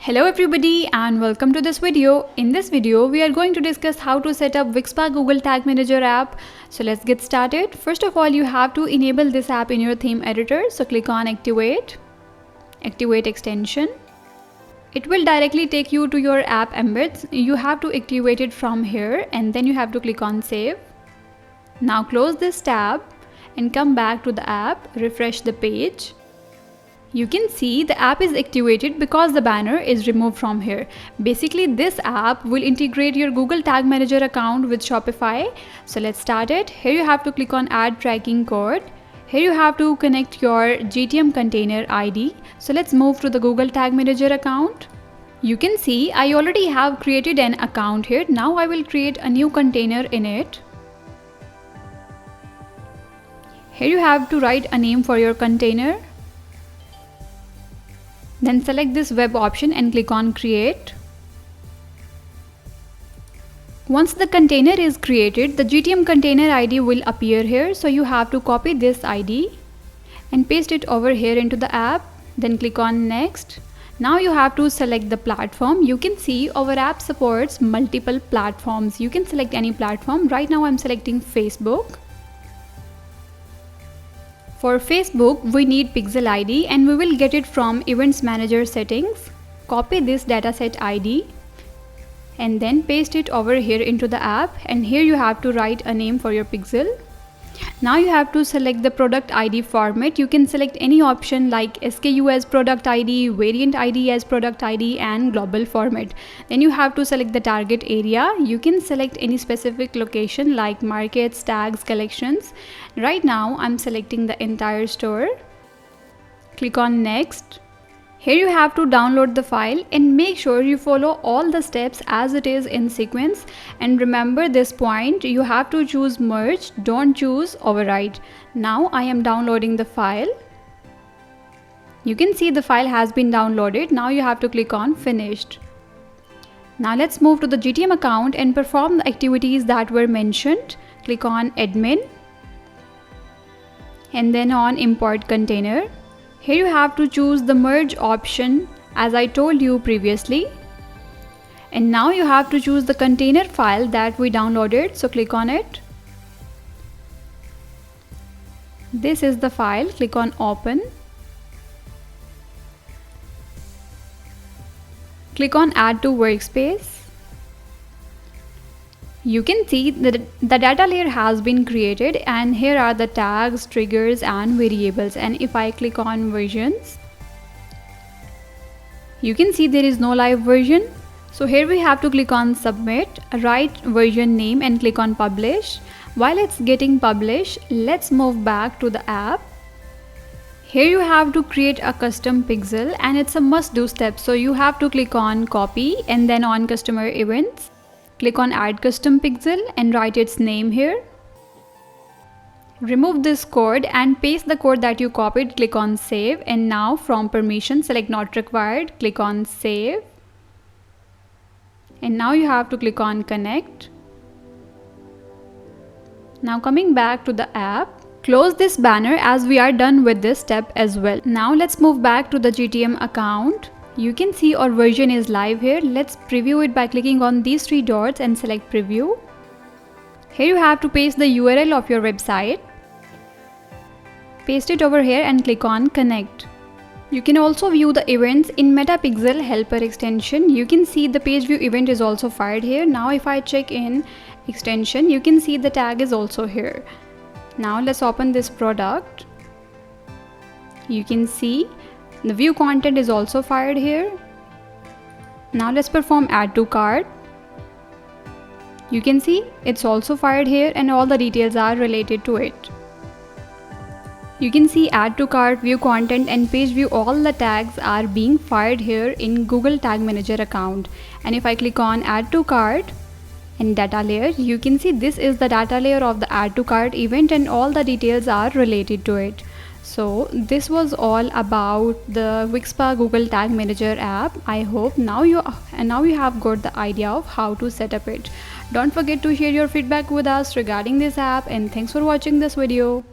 Hello everybody and welcome to this video. In this video, we are going to discuss how to set up Wixpa Google Tag Manager app. So let's get started. First of all, you have to enable this app in your theme editor. So click on activate extension. It will directly take you to your app embeds. You have to activate it from here and then you have to click on save. Now close this tab and come back to the app, refresh the page. You can see the app is activated because the banner is removed from here. Basically, this app will integrate your Google Tag Manager account with Shopify. So let's start it. Here you have to click on add tracking code. Here you have to connect your GTM container ID. So let's move to the Google Tag Manager account. You can see I already have created an account here. Now I will create a new container in it. Here you have to write a name for your container. Then select this web option and click on create. Once the container is created, the GTM container ID will appear here. So you have to copy this ID and paste it over here into the app. Then click on next. Now you have to select the platform. You can see our app supports multiple platforms. You can select any platform. Right now I'm selecting Facebook. For Facebook, we need Pixel ID and we will get it from Events Manager settings. Copy this dataset ID and then paste it over here into the app, and here you have to write a name for your pixel. Now you have to select the product ID format. You can select any option like SKU as product ID, variant ID as product ID, and global format. Then you have to select the target area. You can select any specific location like markets, tags, collections. Right now I'm selecting the entire store. Click on next. Here you have to download the file and make sure you follow all the steps as it is in sequence. And remember this point, you have to choose merge, don't choose override. Now I am downloading the file. You can see the file has been downloaded. Now you have to click on finished. Now let's move to the GTM account and perform the activities that were mentioned. Click on admin and then on import container. Here you have to choose the merge option as I told you previously. And now you have to choose the container file that we downloaded. So click on it. This is the file. Click on open. Click on add to workspace. You can see that the data layer has been created and here are the tags, triggers and variables. And if I click on versions, you can see there is no live version. So here we have to click on submit, write version name and click on publish. While it's getting published, let's move back to the app. Here you have to create a custom pixel and it's a must do step. So you have to click on copy and then on customer events. Click on add custom pixel and write its name here. Remove this code and paste the code that you copied. Click on save, and now from permission select not required. Click on save. And now you have to click on connect. Now coming back to the app, close this banner as we are done with this step as well. Now let's move back to the GTM account. You can see our version is live here. Let's preview it by clicking on these three dots and select preview. Here you have to paste the URL of your website. Paste it over here and click on connect. You can also view the events in MetaPixel helper extension. You can see the page view event is also fired here. Now if I check in extension, you can see the tag is also here. Now let's open this product. You can see the view content is also fired here. Now let's perform add to cart. You can see it's also fired here and all the details are related to it. You can see add to cart, view content and page view, all the tags are being fired here in Google Tag Manager account. And if I click on add to cart and data layer, you can see this is the data layer of the add to cart event and all the details are related to it. So this was all about the Wixpa Google Tag Manager app. I hope now you have got the idea of how to set up it. Don't forget to share your feedback with us regarding this app, and thanks for watching this video.